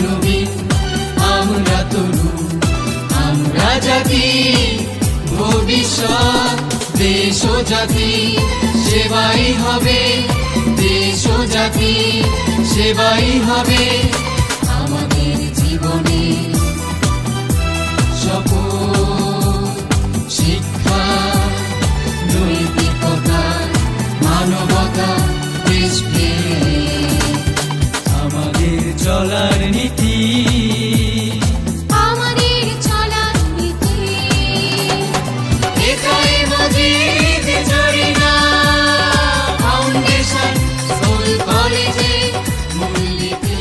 নবীন আমরা তরুণ আমরা জাতি ভবিষ্যৎ দেশ ও জাতি সেবাই হবে দেশ ও জাতি সেবাই হবে আমাদের জীবনে শপথ শিক্ষা নৈতিকতা মানবতা দেশপ্রেম আমাদের চলার নীতি আমাদের চলার নীতি একাই মজিদ জরিনা ফাউন্ডেশন স্কুল কলেজে মূলনীতি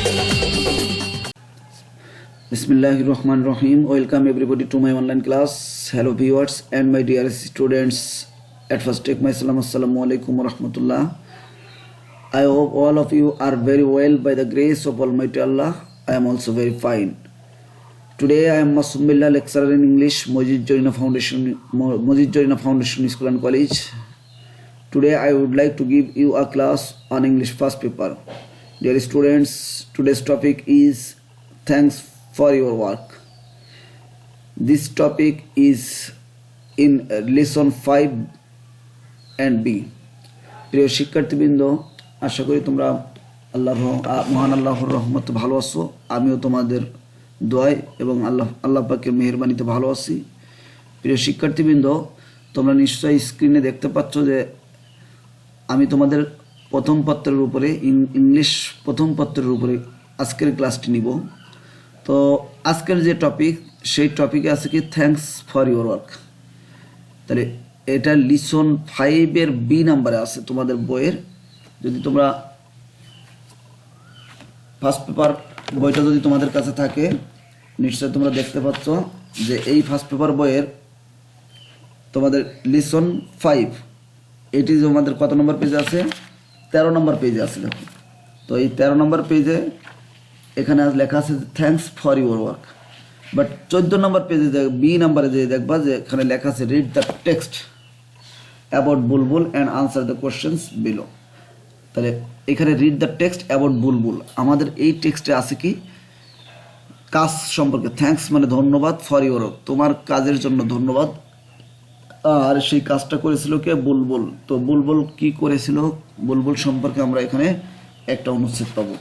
Bismillahir Rahmanir Rahim. Welcome everybody to my online class. Hello viewers and my dear students. At first take my salam. Assalamu alaikum wa rahmatullah. I hope all of you are very well by the grace of Almighty Allah. I am also very fine. Today I am Masum Billah, lecturer in English, Mojid Jorina Foundation School and College. Today I would like to give you a class on English first paper. Dear students, today's topic is thanks for your work. This topic is in lesson 5 and B. প্রিয় শিক্ষার্থীবৃন্দ, আশা করি তোমরা মহান আল্লাহর রহমতে ভালো আছো। আমিও তোমাদের দোয়ায় এবং আল্লাহ পাকের মেহেরবানিতে ভালো আছি। প্রিয় শিক্ষার্থীবৃন্দ, তোমরা নিশ্চয়ই স্ক্রিনে দেখতে পাচ্ছ যে আমি তোমাদের প্রথম পত্রের উপরে ইংলিশ প্রথম পত্রের উপরে আজকের ক্লাসটি নিব। তো আজকের যে টপিক সেই টপিকে আছে কি থ্যাঙ্কস ফর ইউর ওয়ার্ক। তাহলে এটা লিসন 5-এর বি নাম্বারে আছে তোমাদের বইয়ের। যদি তোমরা ফার্স্ট পেপার বইটা যদি তোমাদের কাছে থাকে নিশ্চয়ই তোমরা দেখতে পাচ্ছ যে এই ফার্স্ট পেপার বইয়ের তোমাদের লিসন 5 এটি তোমাদের কত নম্বর পেজে আছে? 13 নম্বর পেজে আছে। দেখো তো এই 13 নম্বর পেজে এখানে আজ লেখা আছে thanks for your work. But 14 নম্বর পেজে বি নাম্বারে যে দেখবা যে এখানে লেখা আছে read the text about Bulbul and answer the questions below. তাহলে এখানে রিড দ্য টেক্সট অ্যাবাউট বুলবুল, আমাদের এই টেক্সটে আছে কি কাজ সম্পর্কে। থ্যাঙ্কস মানে ধন্যবাদ, ফর ইউর ওয়ার্ক তোমার কাজের জন্য ধন্যবাদ। আর সেই কাজটা করেছিল কে? বুলবুল। তো বুলবুল কি করেছিল, বুলবুল সম্পর্কে আমরা এখানে একটা অনুচ্ছেদ পাবো।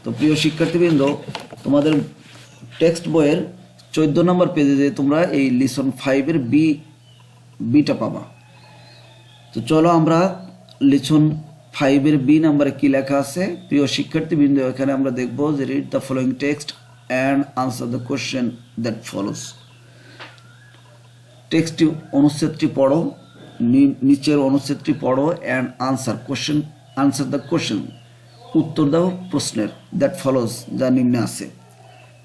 তো প্রিয় শিক্ষার্থীবৃন্দ, তোমাদের টেক্সট বইয়ের 14 নম্বর পেজে যে তোমরা এই লিসন 5-এর বিটা পাবা। তো চলো আমরা লিসন 5-এর বি নাম্বারে কি লেখা আছে প্রিয় শিক্ষার্থীবৃন্দ এখানে আমরা দেখব যে read the following text and answer the question that follows. টেক্সটটি অনুচ্ছেদটি পড়ো, নিচের অনুচ্ছেদটি পড়ো অ্যান্ড আনসার দ্য কোশ্চেন উত্তর দাও প্রশ্নের দ্যাট ফলোস যা নিম্নে আছে।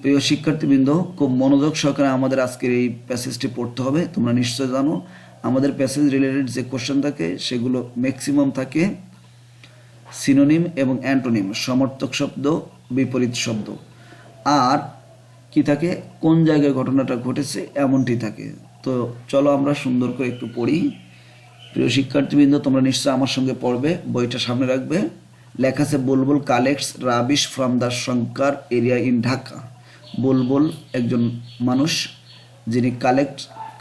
প্রিয় শিক্ষার্থীবৃন্দ, খুব মনোযোগ সহকারে আমাদের আজকের এই প্যাসেজটি পড়তে হবে। তোমরা নিশ্চয় জানো আমাদের প্যাসেজ রিলেটেড যে কোশ্চেন থাকে সেগুলো ম্যাক্সিমাম থাকে সিনোনিম এবং অ্যান্টোনিম, সমর্থক শব্দ বিপরীত শব্দ, আর কি থাকে কোন জায়গায় ঘটনাটা ঘটেছে এমনটি থাকে। তো চলো আমরা সুন্দর করে একটু পড়ি। প্রিয় শিক্ষার্থীবৃন্দ, তোমরা নিশ্চয় আমার সঙ্গে পড়বে, বইটা সামনে রাখবে। লেখা আছে Bulbul collects rubbish from the Shankar area in Dhaka. Bulbul একজন মানুষ যিনি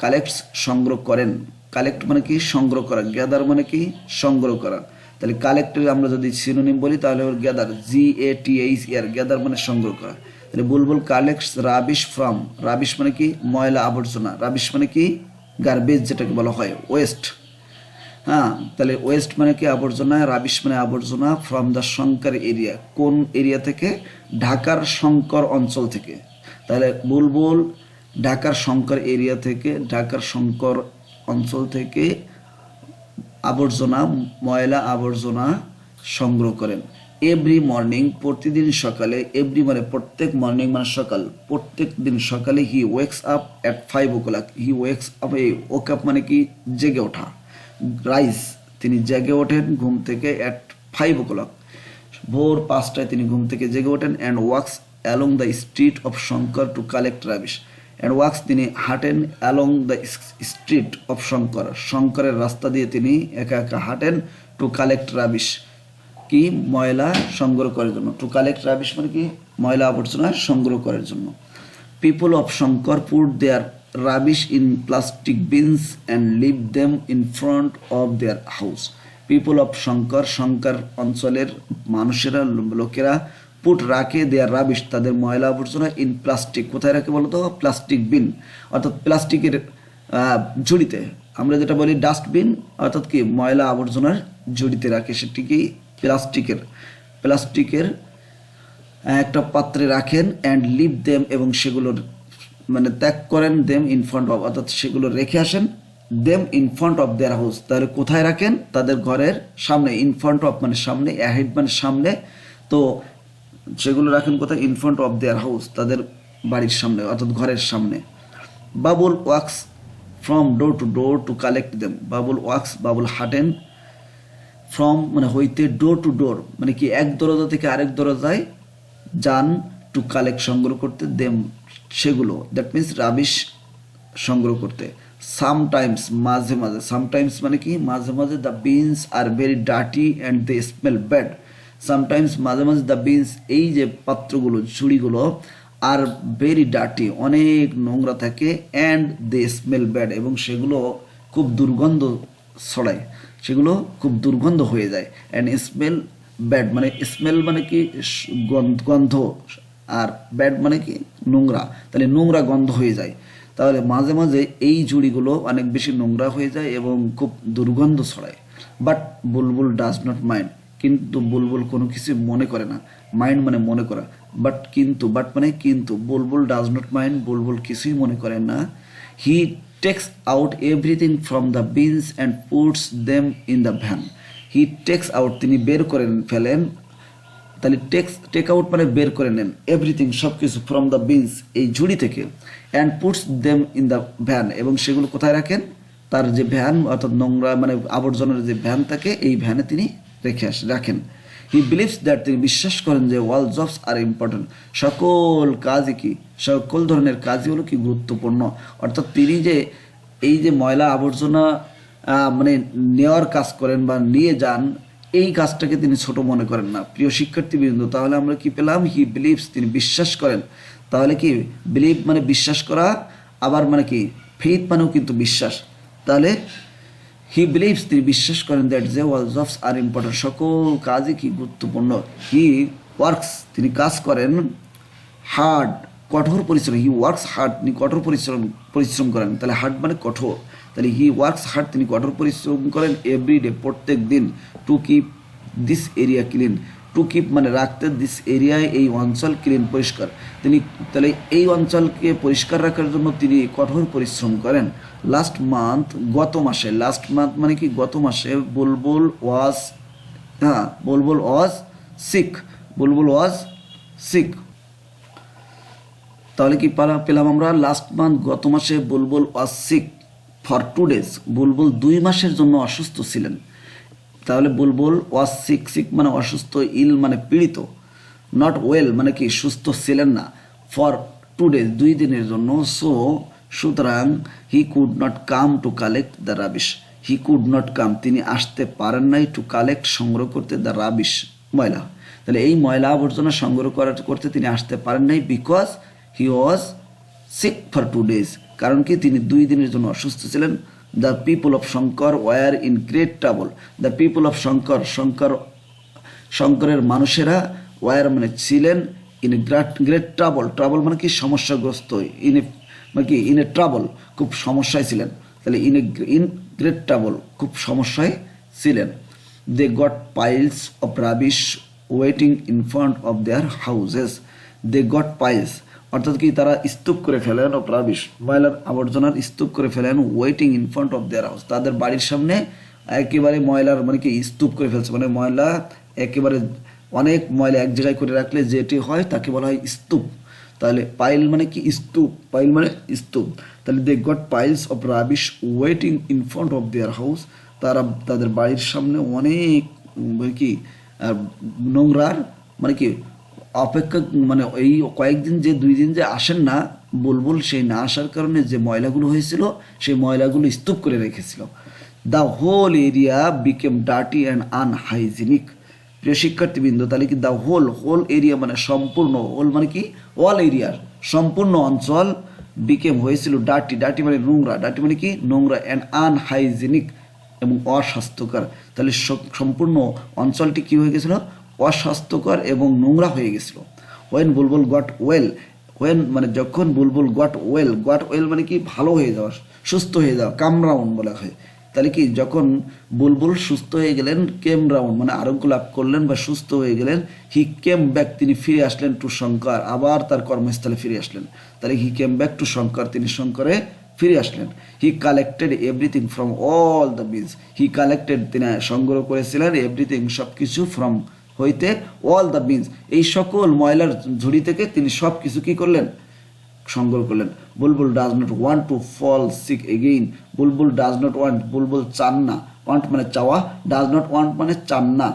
কালেক্টস সংগ্রহ করেন। কালেক্ট মানে কি? সংগ্রহ করা। গ্যাদার মানে কি? সংগ্রহ করা। তাহলে কালেক্টর আমরা যদি সিনোনিম বলি তাহলে ওর গ্যাদার, GATHER, গ্যাদার মানে সংগ্রহ করা। তাহলে বুলবুল কালেক্টস রাবিশ ফ্রম, রাবিশ মানে কি? ময়লা আবর্জনা। রাবিশ মানে কি? গার্বেজ যেটাকে বলা হয়, ওয়েস্ট। হ্যাঁ, তাহলে ওয়েস্ট মানে কি? আবর্জনা। রাবিশ মানে আবর্জনা। ফ্রম দ্য শঙ্কর এরিয়া, কোন এরিয়া থেকে? ঢাকার শঙ্কর অঞ্চল থেকে। তাহলে বুলবুল ঢাকার শঙ্কর এরিয়া থেকে, ঢাকার শঙ্কর অঞ্চল থেকে আবর্জনা, ময়লা আবর্জনা সংগ্রহ করেন। এভরি মর্নিং, প্রতিদিন সকালে। এভরি মানে প্রত্যেক, মর্নিং মানে সকাল, প্রত্যেক দিন সকালে। He wakes up at 5 o'clock। He wakes up, এই ওক আপ মানে কি? জেগে ওঠা। রাইজ, তিনি জেগে ওঠেন ঘুম থেকে। অ্যাট 5 o'clock, ভোর 5টায় তিনি ঘুম থেকে জেগে ওঠেন। And wax along the street of Shankar to collect rubbish. And wax তিনি হাঁটেন along the street of Shankar, শঙ্করের রাস্তা দিয়ে তিনি একা একা হাঁটেন। টু কালেক্ট রাবিশ, কি ময়লা সংগ্রহ করার জন্য, টু কালেক্ট রাবিশ মানে কি ময়লা আবর্জনা সংগ্রহ করার জন্য। People of Shankar put their rubbish in plastic bins and leave them in front of their house. People of Shankar, Shankar অঞ্চলের মানুষেরা, লোকেরা পুট রাখে দেয়ার রাবিশ তাদের ময়লা আবর্জনা ইন প্লাস্টিক, কোথায় রাখে বলতো? প্লাস্টিক বিন, অর্থাৎ প্লাস্টিকের ঝুড়িতে। আমরা যেটা বলি ডাস্টবিন, অর্থাৎ কি ময়লা আবর্জনার ঝুড়িতে রাখে, সেটি কি প্লাস্টিকের একটা পাত্রে রাখেন। অ্যান্ড লিভ দেম, এবং সেগুলোর মানে ত্যাগ করেন, দেম ইন ফ্রন্ট অফ, অর্থাৎ সেগুলো রেখে আসেন, them in front of their house, তাহলে কোথায় রাখেন? তাদের ঘরের সামনে। ইন ফ্রন্ট অফ মানে সামনে, অ্যাহেড মানে সামনে, তো সেগুলো রাখেন কোথায়? In front of their house, তাদের বাড়ির সামনে অর্থাৎ ঘরের সামনে। Babul wax from door to door to collect them. Babul wax, Babul হাঁটেন, ফ্রম মানে হইতে, ডোর টু ডোর মানে কি এক দরজা থেকে আরেক দরজায় যান, টু কালেক্ট সংগ্রহ করতে, দেম সেগুলো, দ্যাট মিনস রাবিশ সংগ্রহ করতে। সামটাইমস মাঝে মাঝে, সামটাইমস মানে কি মাঝে মাঝে, the bins are very dirty and they smell bad. Sometimes মাঝে মাঝে, দ্য বিনস এই যে পাত্রগুলো, ঝুড়িগুলো, আর ভেরি ডার্টি অনেক নোংরা থাকে, অ্যান্ড দে স্মেল ব্যাড এবং সেগুলো খুব দুর্গন্ধ ছড়ায়, সেগুলো খুব দুর্গন্ধ হয়ে যায়। অ্যান্ড স্মেল ব্যাড মানে স্মেল মানে কি গন্ধ, আর ব্যাড মানে কি নোংরা, তাহলে নোংরা গন্ধ হয়ে যায়। তাহলে মাঝে মাঝে এই ঝুড়িগুলো অনেক বেশি নোংরা হয়ে যায় এবং খুব দুর্গন্ধ ছড়ায়। But Bulbul does not mind, কিন্তু বুলবুল কোনো কিছু মনে করে না। মাইন্ড মানে মনে করা, বাট কিন্তু, বাট মানে কিন্তু, বুলবুল ডাজ নট মাইন্ড, বুলবুল কিছুই মনে করেন না। He takes out everything from the beans and puts them in the van. He takes out তিনি বের করে ফেলেন, তাহলে টেক আউট মানে বের করে নেন, এভরিথিং সব কিছু, ফ্রম দ্য বিনস এই ঝুড়ি থেকে, and puts them in the van এবং সেগুলো কোথায় রাখেন? তার যে ভ্যান অর্থাৎ নোংরা মানে আবর্জনার যে ভ্যান থাকে এই ভ্যানে তিনি রাখেন। হি বিলিভস দ্যাট, তিনি বিশ্বাস করেন যে অল জবস আর ইম্পর্টেন্ট, সকল কাজই কি, সকল ধরনের কাজই হলো কি গুরুত্বপূর্ণ। অর্থাৎ তিনি যে এই যে ময়লা আবর্জনা মানে নেওয়ার কাজ করেন বা নিয়ে যান, এই কাজটাকে তিনি ছোট মনে করেন না। প্রিয় শিক্ষার্থীবৃন্দ, তাহলে আমরা কি পেলাম? হি বিলিভস, তিনি বিশ্বাস করেন। তাহলে কি বিলিভ মানে বিশ্বাস করা, আবার মানে কি ফেইথ মানেও কিন্তু বিশ্বাস। তাহলে হি বিলিভস তিনি বিশ্বাস করেন দ্যাট যে অল জবস আর ইম্পর্টেন্ট, সকল কাজই কি গুরুত্বপূর্ণ। হি ওয়ার্কস তিনি কাজ করেন, হার্ড কঠোর পরিশ্রম, হি ওয়ার্কস হার্ড তিনি কঠোর পরিশ্রম করেন। তাহলে হার্ড মানে কঠোর, তাহলে হি ওয়ার্কস হার্ড তিনি কঠোর পরিশ্রম করেন, এভরিডে প্রত্যেক দিন, to keep this area clean, to keep মানে রাখতে, দিস এরিয়ায় এই অঞ্চল ক্লিন পরিষ্কার, তিনি তাহলে এই অঞ্চলকে পরিষ্কার রাখার জন্য তিনি কঠোর পরিশ্রম করেন। লাস্ট মান্থ গত মাসে, লাস্ট মান্থ মানে কি গত মাসে, বুলবুল was sick, Bulbul was sick. তাহলে কি পেলাম আমরা? লাস্ট মান্থ গত মাসে বুলবুল ওয়াজ সিক ফর 2 days, বুলবুল 2 মাসের জন্য অসুস্থ ছিলেন। তাহলে বুলবুল ওয়াজ সিক, সিক মানে অসুস্থ, ইল মানে পীড়িত, নট ওয়েল মানে কি সুস্থ ছিলেন না, ফর 2 days 2 দিনের জন্য। সুতরাং he could not come to collect the rubbish, he could not come তিনি আসতে পারেন নাই, টু কালেক্ট সংগ্রহ করতে, দ্য রাবিশ ময়লা, তাহলে এই ময়লা আবর্জনা সংগ্রহ করতে তিনি আসতে পারেন নাই, because he was sick for 2 days, কারণ কি তিনি 2 দিনের জন্য অসুস্থ ছিলেন। The people of Shankar were in great trouble, the people of শঙ্করের মানুষেরা ওয়ার মানে ছিলেন, ইন গ্রেট ট্রাবল, ট্রাবল মানে কি সমস্যাগ্রস্ত, মানে কি ইন এ ট্রাবল খুব সমস্যায় ছিলেন, তাহলে ইন গ্রেট ট্রাবল খুব সমস্যায় ছিলেন। They got piles of rubbish waiting in front of their houses, they got piles অর্থাৎ কি তারা স্তূপ করে ফেলেন, অফ রাবিশ ময়লার আবর্জনার স্তূপ করে ফেলেন, waiting in front of their house তাদের বাড়ির সামনে একেবারে ময়লার মানে কি স্তূপ করে ফেলছে, মানে ময়লা একেবারে অনেক ময়লা এক জায়গায় করে রাখলে যেটি হয় তাকে বলা হয় স্তূপ। তাহলে পাইল মানে কি স্তূপ, পাইল মানে স্তূপ, তাহলে they got piles of rubbish waiting in front of their house, তারা তাদের বাড়ির সামনে অনেক কি নোংরার মানে কি অপেক্ষা, মানে এই কয়েকদিন যে 2 দিন যে আসেন না বুলবুল, সেই না আসার কারণে যে ময়লাগুলো হয়েছিল সেই ময়লাগুলো স্তূপ করে রেখেছিল। The whole area became dirty and unhygienic, প্রিয় শিক্ষার্থীবৃন্দ, তাহলে কি দ্য হোল হোল এরিয়া মানে সম্পূর্ণ, হোল মানে কি অল এরিয়ার সম্পূর্ণ অঞ্চল বিকেম হয়েছিল ডার্টি, ডার্টি মানে নোংরা, ডার্টি মানে কি নোংরা, অ্যান্ড আনহাইজেনিক এবং অস্বাস্থ্যকর। তাহলে সম্পূর্ণ অঞ্চলটি কি হয়ে গেছিল, অস্বাস্থ্যকর এবং নোংরা হয়ে গেছিল। When Bulbul got well, when মানে যখন বুলবুল গট ওয়েল মানে কি ভালো হয়ে যাওয়া, সুস্থ হয়ে যাওয়া, কাম রাউন্ড বলা হয়। তাহলে কি যখন বুলবুল সুস্থ হয়ে গেলেন, কেম রাউন্ড মানে আরোগ্য লাভ করলেন বা সুস্থ হয়ে গেলেন, হি কেম ব্যাক তিনি ফিরে আসলেন টু শঙ্কর, আবার তার কর্মস্থলে ফিরে আসলেন। তাহলে he came back to Shankar, তিনি শঙ্করে ফিরে আসলেন। He collected everything from all the bins, he collected তিনি সংগ্রহ করেছিলেন এভরিথিং সব কিছু, ফ্রম হইতে, অল দ্য বিনস এই সকল ময়লার ঝুড়ি থেকে তিনি সব কিছু কি করলেন, সংগ্রহ করলেন। Bulbul does not want to fall sick again, Bulbul does not want, Bulbul চান না, ওয়ান্ট মানে চাওয়া, ডাজ নট ওয়ান্ট মানে চান না,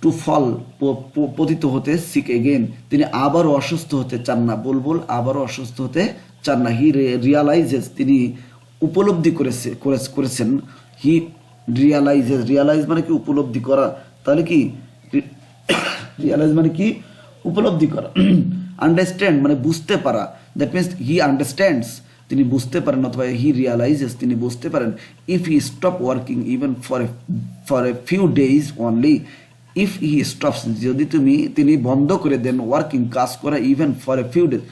টু ফল পতিত হতে, সিক এগেইন তিনি আবারও অসুস্থ হতে চান না, বুলবুল আবারও অসুস্থ হতে চান না। হি রিয়ালাইজেস তিনি উপলব্ধি করেছেন, হি রিয়ালাইজেস, রিয়ালাইজ মানে কি উপলব্ধি করা, তাহলে কি রিয়ালাইজ মানে কি উপলব্ধি করা, আন্ডারস্ট্যান্ড মানে বুঝতে পারা, দ্যাট মিনস হি আন্ডারস্ট্যান্ডস তিনি বুঝতে পারেন, অথবা হি রিয়ালাইজেস তিনি বুঝতে পারেন। If he stop working even for a few days only, if he stops যদি তিনি বন্ধ করে দেন, ওয়ার্কিং কাজ করা, even for a few days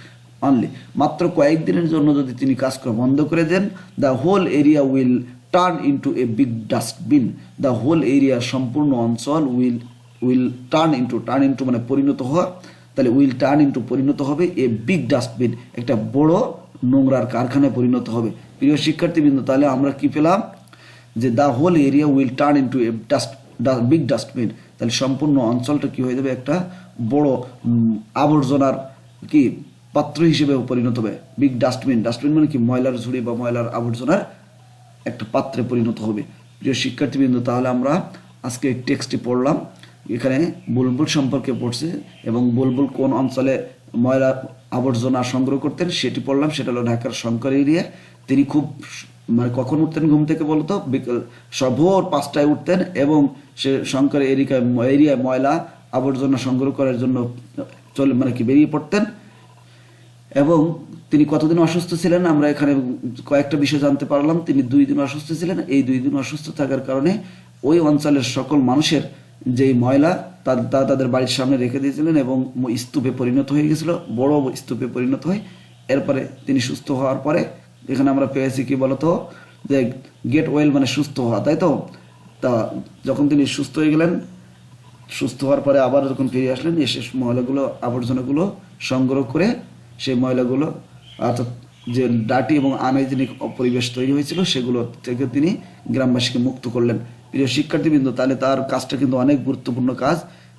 only মাত্র কয়েকদিনের জন্য যদি তিনি কাজ করা বন্ধ করে দেন, the whole area will turn into a big dustbin, the whole area সম্পূর্ণ অঞ্চল উইল টার্ন ইন্টু মানে পরিণত হওয়া, তাহলে উইল টার্ন ইন্টু পরিণত হবে এ বিগ ডাস্টবিন একটা বড় নোংরার কারখানায় পরিণত হবে। প্রিয় শিক্ষার্থীবৃন্দ, তাহলে আমরা কি পেলাম যে the whole area will turn into a big dustbin, তাহলে সম্পূর্ণ অঞ্চলটা কি হয়ে যাবে, একটা বড় আবর্জনার কি পাত্র হিসেবে পরিণত হবে। বিগ ডাস্টবিন, ডাস্টবিন মানে কি ময়লার ঝুড়ি বা ময়লার আবর্জনার একটা পাত্রে পরিণত হবে। প্রিয় শিক্ষার্থীবৃন্দ, তাহলে আমরা আজকে টেক্সটটি পড়লাম, এখানে বুলবুল সম্পর্কে পড়ছে এবং বুলবুল কোন অঞ্চলে ময়লা আবর্জনা সংগ্রহ করতেন সেটি পড়লাম, সেটা হলো ঢাকার শঙ্কর এরিয়া। তিনি খুব মানে কখন উঠতেন ঘুম থেকে বলতো, বিকেল ভোর 5টায় উঠতেন এবং সে শঙ্কর এরিয়ায় ময়লা আবর্জনা সংগ্রহ করার জন্য মানে কি বেরিয়ে পড়তেন। এবং তিনি কতদিন অসুস্থ ছিলেন আমরা এখানে কয়েকটা বিষয় জানতে পারলাম। তিনি 2 দিন অসুস্থ ছিলেন, এই 2 দিন অসুস্থ থাকার কারণে ওই অঞ্চলের সকল মানুষের যেই ময়লা তাদের বাড়ির সামনে রেখে দিয়েছিলেন এবং স্তূপে পরিণত হয়ে গেছিল, বড় স্তূপে পরিণত হয়। এরপরে তিনি সুস্থ হওয়ার পরে এখানে আমরা পেয়েছি কি বলতো, যে গেট ওয়েল মানে সুস্থ হওয়া, তাই তো। তা যখন তিনি সুস্থ হয়ে গেলেন, সুস্থ হওয়ার পরে আবার যখন ফিরে আসলেন, এসে ময়লাগুলো আবর্জনাগুলো সংগ্রহ করে সেই ময়লাগুলো অর্থাৎ যে ডার্টি এবং আনহাইজেনিক পরিবেশ তৈরি হয়েছিল সেগুলো থেকে তিনি গ্রামবাসীকে মুক্ত করলেন। প্রিয় শিক্ষার্থীবৃন্দ, তাহলে তার কাজটা কিন্তু অনেক গুরুত্বপূর্ণ কাজ।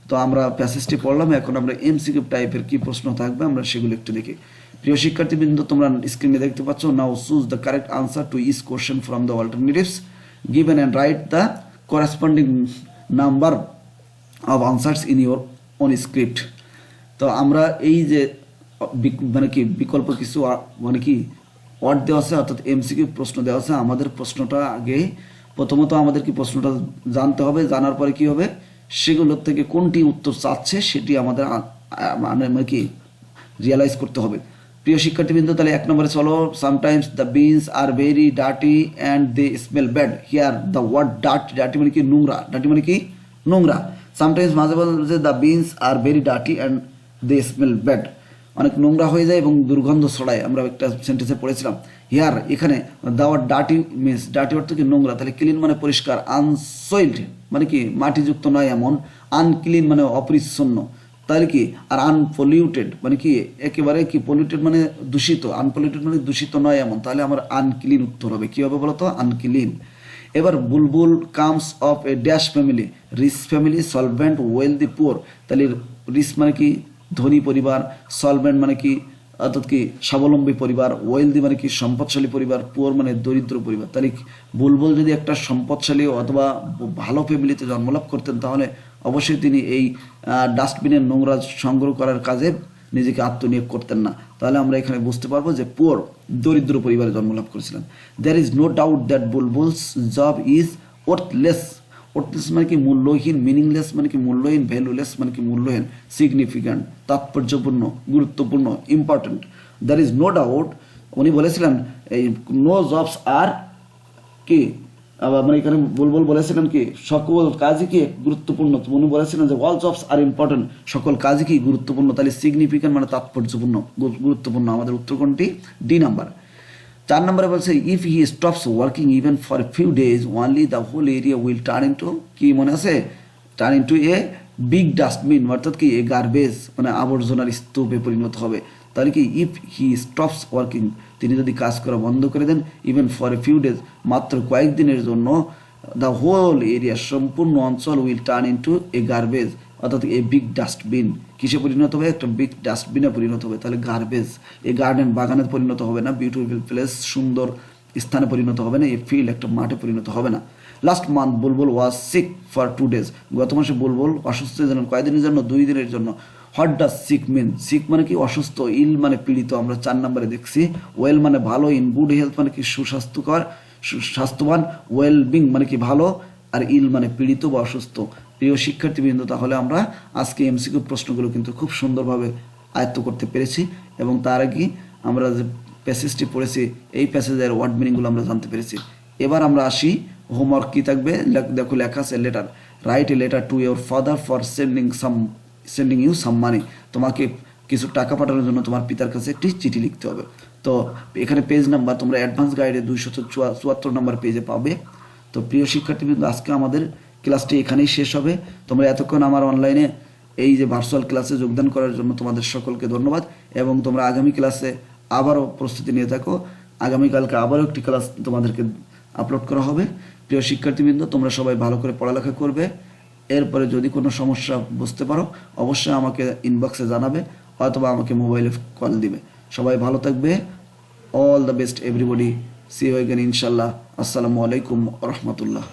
তো আমরা প্যাসেজটি পড়লাম, এখন আমরা এমসিকিউ টাইপের কি প্রশ্ন থাকবে আমরা সেগুলো একটু দেখি। প্রিয় শিক্ষার্থীবৃন্দ, তোমরা স্ক্রিনে দেখতে পাচ্ছ, now choose the correct answer to each question from the alternatives given and write the corresponding number of answers in your own script. তো আমরা এই যে মানে কি বিকল্প কিছু মানে কি ওয়ার্ড দেওয়া আছে, অর্থাৎ এমসিকিউ প্রশ্ন দেওয়া আছে, আমাদের প্রশ্নটা আগে প্রথমত আমাদের কি প্রশ্নটা জানতে হবে, জানার পরে কি হবে সেগুলোর থেকে কোনটি উত্তর চাচ্ছে সেটি আমাদের মানে কি রিয়ালাইজ করতে হবে। প্রিয় শিক্ষার্থীবৃন্দ, তাহলে 1 নম্বরে চলো, sometimes the bins are very dirty and they smell bad. Here the word dirty, dirty মানে কি নোংরা, ডার্টি মানে কি নোংরা। সামটাইমস মাঝে মাঝে the bins are very dirty and they smell bad, অনেক নোংরা হয়ে যায় এবং দুর্গন্ধ ছড়ায়, আমরা একটা সেন্টেন্সে পড়েছিলাম। হিয়ার এখানে the word dirty means, dirty অর্থ কি নোংরা, তাহলে ক্লিন মানে পরিষ্কার, আনসয়েলড মানে কি মাটিযুক্ত নয় এমন, আনক্লিন মানে অপরিচ্ছন্ন, তাহলে কি আর আনপলিউটেড মানে কি একেবারে কি পলিউটেড মানে দূষিত, আনপলিউটেড মানে দূষিত নয় এমন, তাহলে আমার আনক্লিন উত্তর হবে। কি হবে বলতো, আনক্লিন। এবার Bulbul comes of a dash family, rich family, solvent, wealthy, poor. তাহলে রিচ মানে কি ধনী পরিবার, সলভেন্ট মানে কি অর্থাৎ কি স্বাবলম্বী পরিবার, ওয়েলদি মানে কি সম্পদশালী পরিবার, পুয়ার মানে দরিদ্র পরিবার। তাহলে বুলবুল যদি একটা সম্পদশালী অথবা ভালো ফ্যামিলিতে জন্মলাভ করতেন তাহলে অবশ্যই তিনি এই ডাস্টবিনের নোংরা সংগ্রহ করার কাজে নিজেকে আত্মনিয়োগ করতেন না। তাহলে আমরা এখানে বুঝতে পারবো যে পুয়ার দরিদ্র পরিবারে জন্মলাভ করেছিলেন। There is no doubt that Bulbul's job is worthless worthless মানে কি মূল্যহীন, মিনিংলেস মানে কি মূল্যহীন, ভ্যালুলেস মানে কি মূল্যহীন, সিগনিফিক্যান্ট তাৎপর্যপূর্ণ, গুরুত্বপূর্ণ, important. There is no doubt, উনি বলেছিলেন এই নো জবস আর কি, আবার মানে এখানে বুলবুল বলেছিলেন কি সকল কাজই কি গুরুত্বপূর্ণ, তো উনি বলেছিলেন যে অল জবস আর ইম্পর্টেন্ট, সকল কাজই কি গুরুত্বপূর্ণ। তাহলে সিগনিফিক্যান্ট মানে তাৎপর্যপূর্ণ, গুরুত্বপূর্ণ। আমাদের উত্তর কোনটি? D number. 4 নম্বরে বলছে if he stops working even for few days only the whole area will turn into, কি মনে আছে, turn into a big dustbin, অর্থাৎ কি এ গার্বেজ মানে আবর্জনার স্তূপে পরিণত হবে। তাহলে কি ইফ হি স্টপস ওয়ার্কিং, তিনি যদি কাজ করা বন্ধ করে দেন, even for a few days, মাত্র কয়েকদিনের জন্য, দ্য হোল এরিয়া সম্পূর্ণ অঞ্চল will turn into a garbage, অর্থাৎ এ বিগ ডাস্টবিন, কিসে পরিণত হবে? একটা বিগ ডাস্টবিনে পরিণত হবে। তাহলে গার্বেজ এ গার্ডেন বাগানে পরিণত হবে না, বিউটিফুল প্লেস সুন্দর স্থানে পরিণত হবে না, এ ফিল্ড একটা মাঠে পরিণত হবে না। Last month Bulbul was sick for 2 days, গত মাসে বুলবুল অসুস্থ ছিলেন কয়দিনের জন্য? 2 দিনের জন্য। What does sick mean? Sick মানে কি অসুস্থ, ইল মানে পীড়িত, আমরা 4 নম্বরে দেখছি। ওয়েল মানে ভালো, ইন গুড হেলথ মানে কি সুস্বাস্থ্যকর, স্বাস্থ্যবান, ওয়েল বিং মানে কি ভালো, আর ইল মানে পীড়িত বা অসুস্থ। প্রিয় শিক্ষার্থীবৃন্দ, তাহলে আমরা আজকে এমসিকিউ প্রশ্নগুলো কিন্তু খুব সুন্দরভাবে আয়ত্ত করতে পেরেছি, এবং তার আগে আমরা যে প্যাসেজটি পড়েছি এই প্যাসেজের ওয়ার্ড মিনিংগুলো আমরা জানতে পেরেছি। এবার আমরা আসি, হোমওয়ার্ক কি থাকবে? দেখো লেখা আছে letter, write a letter to your father for sending you some money, তোমাকে কিছু টাকা পাঠানোর জন্য তোমার পিতার কাছে একটি চিঠি লিখতে হবে। তো এখানে পেজ নাম্বার তোমরা অ্যাডভান্স গাইডে 274 নম্বর পেজে পাবে। তো প্রিয় শিক্ষার্থীবৃন্দ, আজকে আমাদের ক্লাসটি এখানেই শেষ হবে। তোমরা এতক্ষণ আমার অনলাইনে এই যে ভার্চুয়াল ক্লাসে যোগদান করার জন্য তোমাদের সকলকে ধন্যবাদ, এবং তোমরা আগামী ক্লাসে আবারও প্রস্তুতি নিয়ে থাকো। আগামীকালকে আবারও একটি ক্লাস তোমাদেরকে আপলোড করা হবে। প্রিয় শিক্ষার্থীবৃন্দ, তোমরা সবাই ভালো করে পড়ালেখা করবে। এরপরে যদি কোনো সমস্যা বুঝতে পারো অবশ্যই আমাকে ইনবক্সে জানাবে, অথবা আমাকে মোবাইলে কল দিবে। সবাই ভালো থাকবে। All the best everybody. See you again ইনশাল্লাহ। আসসালামু আলাইকুম ওয়া রাহমাতুল্লাহ।